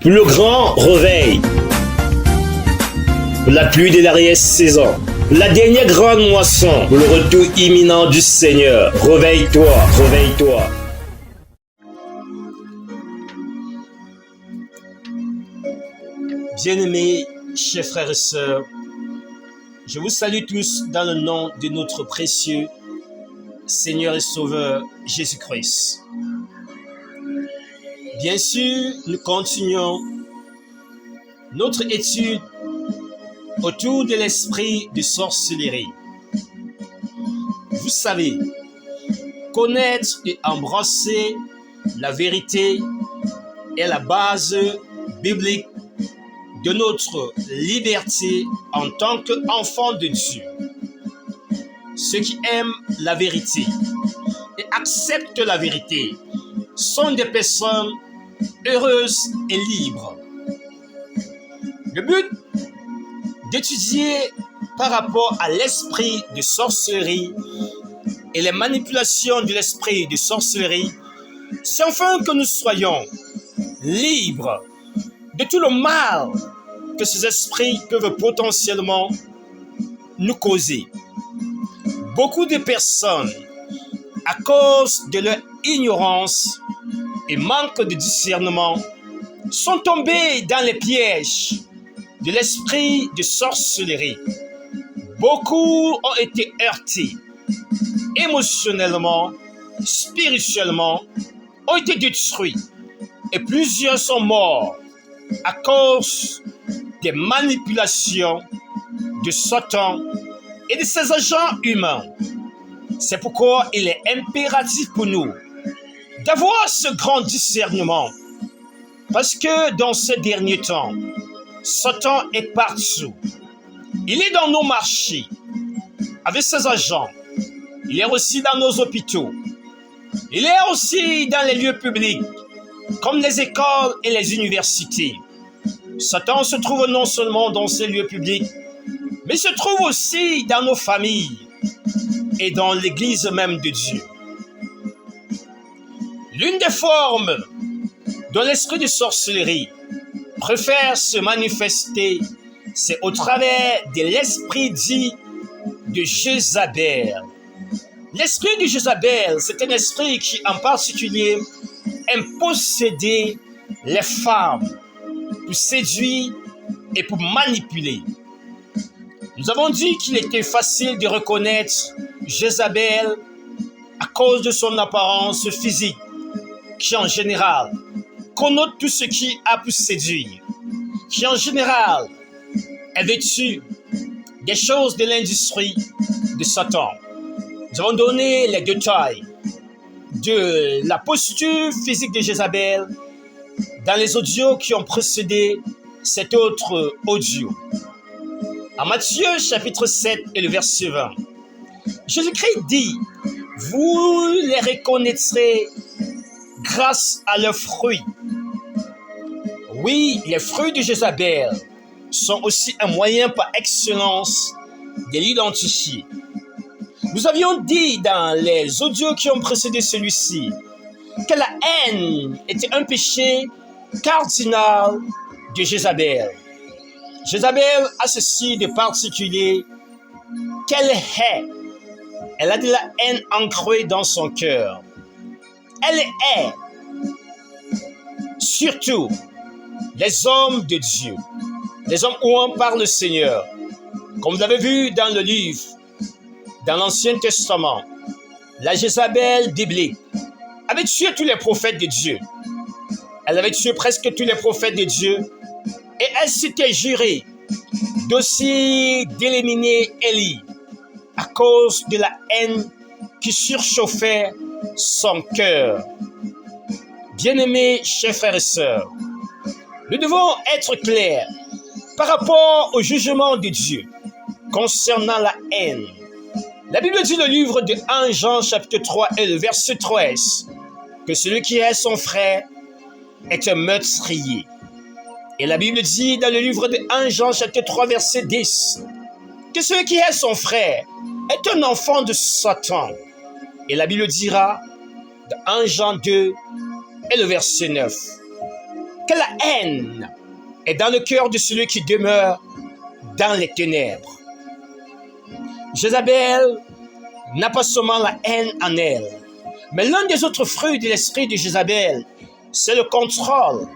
pour le grand réveil, pour la pluie de l'arrière-saison, pour la dernière grande moisson, pour le retour imminent du Seigneur. Réveille-toi, réveille-toi. Bien-aimés, chers frères et sœurs, je vous salue tous dans le nom de notre précieux Seigneur et Sauveur Jésus-Christ. Bien sûr, nous continuons notre étude autour de l'esprit de sorcellerie. Vous savez, connaître et embrasser la vérité est la base biblique de notre liberté en tant qu'enfant de Dieu. Ceux qui aiment la vérité et acceptent la vérité sont des personnes heureuses et libres. Le but d'étudier par rapport à l'esprit de sorcellerie et les manipulations de l'esprit de sorcellerie, c'est afin que nous soyons libres de tout le mal que ces esprits peuvent potentiellement nous causer. Beaucoup de personnes, à cause de leur ignorance et manque de discernement, sont tombées dans les pièges de l'esprit de sorcellerie. Beaucoup ont été heurtés émotionnellement, spirituellement, ont été détruits et plusieurs sont morts à cause des manipulations de Satan et de ses agents humains. C'est pourquoi il est impératif pour nous d'avoir ce grand discernement, parce que dans ces derniers temps, Satan est partout. Il est dans nos marchés avec ses agents. Il est aussi dans nos hôpitaux. Il est aussi dans les lieux publics, comme les écoles et les universités. Satan se trouve non seulement dans ces lieux publics, mais se trouve aussi dans nos familles et dans l'Église même de Dieu. L'une des formes dont l'esprit de sorcellerie préfère se manifester, c'est au travers de l'esprit dit de Jézabel. L'esprit de Jézabel, c'est un esprit qui en particulier aime posséder les femmes pour séduire et pour manipuler. Nous avons dit qu'il était facile de reconnaître Jézabel à cause de son apparence physique, qui en général connote tout ce qui a pour séduire, qui en général est vêtu des choses de l'industrie de Satan. Nous avons donné les détails de la posture physique de Jézabel dans les audios qui ont précédé cet autre audio. En Matthieu chapitre 7 et le verset 20, Jésus-Christ dit: « Vous les reconnaîtrez grâce à leurs fruits. » Oui, les fruits de Jézabel sont aussi un moyen par excellence de l'identifier. Nous avions dit dans les audios qui ont précédé celui-ci que la haine était un péché cardinal de Jézabel. Jézabel a ceci de particulier qu'elle hait. Elle a de la haine ancrée dans son cœur. Elle hait surtout les hommes de Dieu, les hommes oués par le Seigneur. Comme vous l'avez vu dans le livre, dans l'Ancien Testament, la Jézabel biblique avait tué tous les prophètes de Dieu. Elle avait tué presque tous les prophètes de Dieu et elle s'était jurée d'aussi d'éliminer Élie à cause de la haine qui surchauffait son cœur. Bien-aimés, chers frères et sœurs, nous devons être clairs par rapport au jugement de Dieu concernant la haine. La Bible dit dans le livre de 1 Jean chapitre 3 et le verset 13 que celui qui hait son frère est un meurtrier. Et la Bible dit dans le livre de 1 Jean chapitre 3 verset 10 que celui qui hait son frère est un enfant de Satan. Et la Bible dira dans 1 Jean 2 et le verset 9 que la haine est dans le cœur de celui qui demeure dans les ténèbres. Jézabel n'a pas seulement la haine en elle, mais l'un des autres fruits de l'esprit de Jézabel, c'est le contrôle.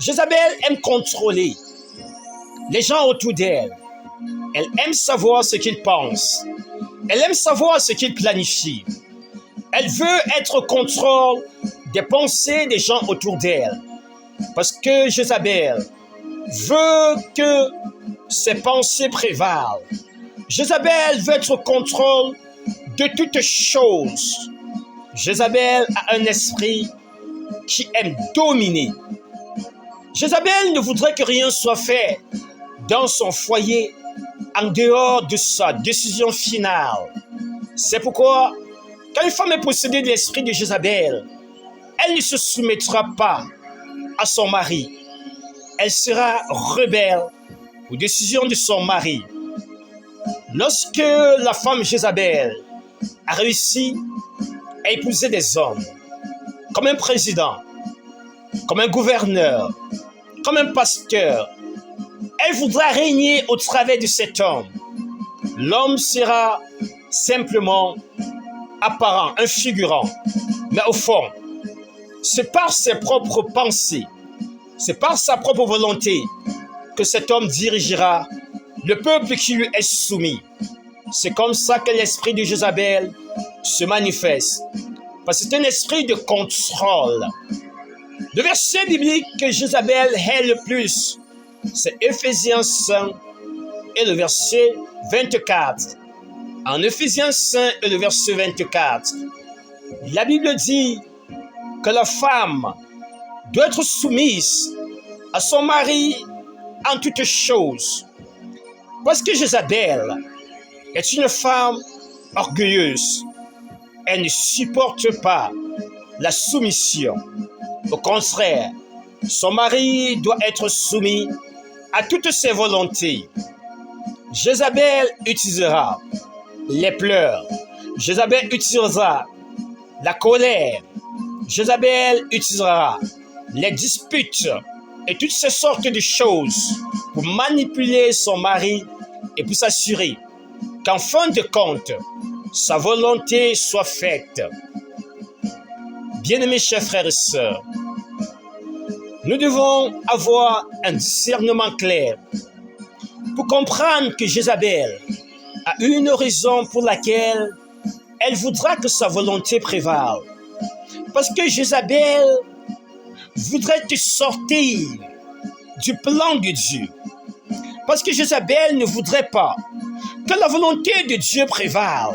Jézabel aime contrôler les gens autour d'elle. Elle aime savoir ce qu'ils pensent. Elle aime savoir ce qu'ils planifient. Elle veut être au contrôle des pensées des gens autour d'elle. Parce que Jézabel veut que ses pensées prévalent. Jézabel veut être au contrôle de toutes choses. Jézabel a un esprit qui aime dominer. Jézabel ne voudrait que rien soit fait dans son foyer en dehors de sa décision finale. C'est pourquoi, quand une femme est possédée de l'esprit de Jézabel, elle ne se soumettra pas à son mari. Elle sera rebelle aux décisions de son mari. Lorsque la femme Jézabel a réussi à épouser des hommes, comme un président, comme un gouverneur, comme un pasteur, elle voudra régner au travers de cet homme. L'homme sera simplement apparent, un figurant. Mais au fond, c'est par ses propres pensées, c'est par sa propre volonté que cet homme dirigera le peuple qui lui est soumis. C'est comme ça que l'esprit de Jézabel se manifeste. Parce que c'est un esprit de contrôle. Le verset biblique que Jézabel hait le plus, c'est Éphésiens 5 et le verset 24. En Éphésiens 5 et le verset 24, la Bible dit que la femme doit être soumise à son mari en toutes choses. Parce que Jézabel est une femme orgueilleuse. Elle ne supporte pas la soumission. Au contraire, son mari doit être soumis à toutes ses volontés. Jézabel utilisera les pleurs. Jézabel utilisera la colère. Jézabel utilisera les disputes et toutes ces sortes de choses pour manipuler son mari et pour s'assurer qu'en fin de compte, sa volonté soit faite. Bien-aimés chers frères et sœurs, nous devons avoir un discernement clair pour comprendre que Jézabel a une raison pour laquelle elle voudra que sa volonté prévale. Parce que Jézabel voudrait te sortir du plan de Dieu. Parce que Jézabel ne voudrait pas que la volonté de Dieu prévale.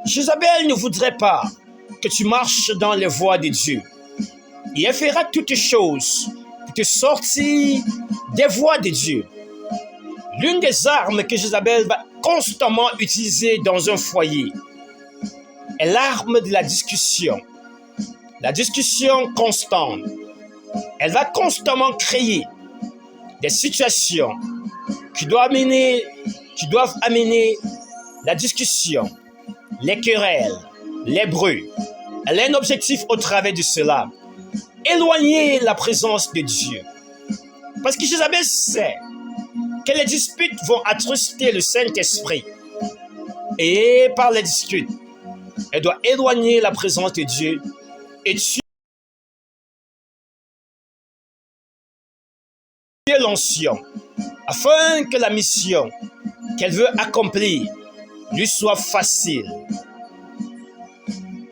Jézabel ne voudrait pas que tu marches dans les voies de Dieu. Et elle fera toutes choses pour te sortir des voies de Dieu. L'une des armes que Jézabel va constamment utiliser dans un foyer est l'arme de la discussion. La discussion constante. Elle va constamment créer des situations qui doivent amener la discussion, les querelles, les bruits. Elle a un objectif au travers de cela. Éloigner la présence de Dieu. Parce que Jézabel sait que les disputes vont attrister le Saint-Esprit. Et par les disputes, elle doit éloigner la présence de Dieu et tuer l'onction, afin que la mission qu'elle veut accomplir lui soit facile.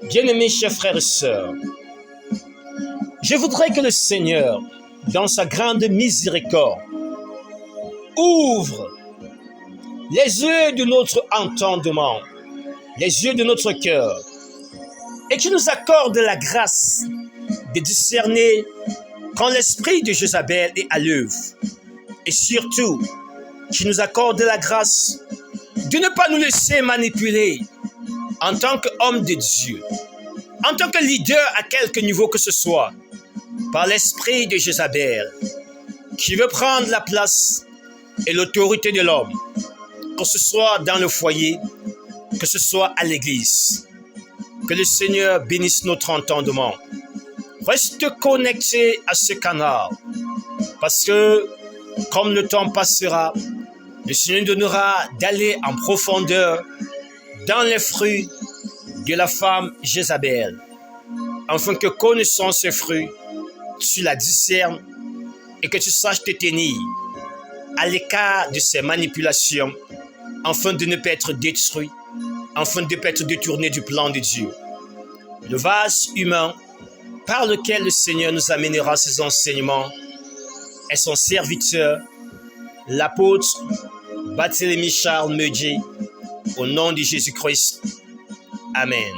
Bien-aimés chers frères et sœurs, je voudrais que le Seigneur, dans sa grande miséricorde, ouvre les yeux de notre entendement, les yeux de notre cœur, et qu'il nous accorde la grâce de discerner quand l'esprit de Jézabel est à l'œuvre, et surtout qu'il nous accorde la grâce de ne pas nous laisser manipuler en tant qu'homme de Dieu, en tant que leader à quelque niveau que ce soit, par l'esprit de Jézabel, qui veut prendre la place et l'autorité de l'homme, que ce soit dans le foyer, que ce soit à l'église. Que le Seigneur bénisse notre entendement. Reste connecté à ce canal parce que comme le temps passera, le Seigneur nous donnera d'aller en profondeur dans les fruits de la femme Jézabel, afin que connaissant ces fruits, tu la discernes et que tu saches te tenir à l'écart de ces manipulations, afin de ne pas être détruit, afin de ne pas être détourné du plan de Dieu. Le vase humain par lequel le Seigneur nous amènera ses enseignements est son serviteur, l'apôtre Barthélemy Charles Meudjé, au nom de Jésus-Christ. Amen.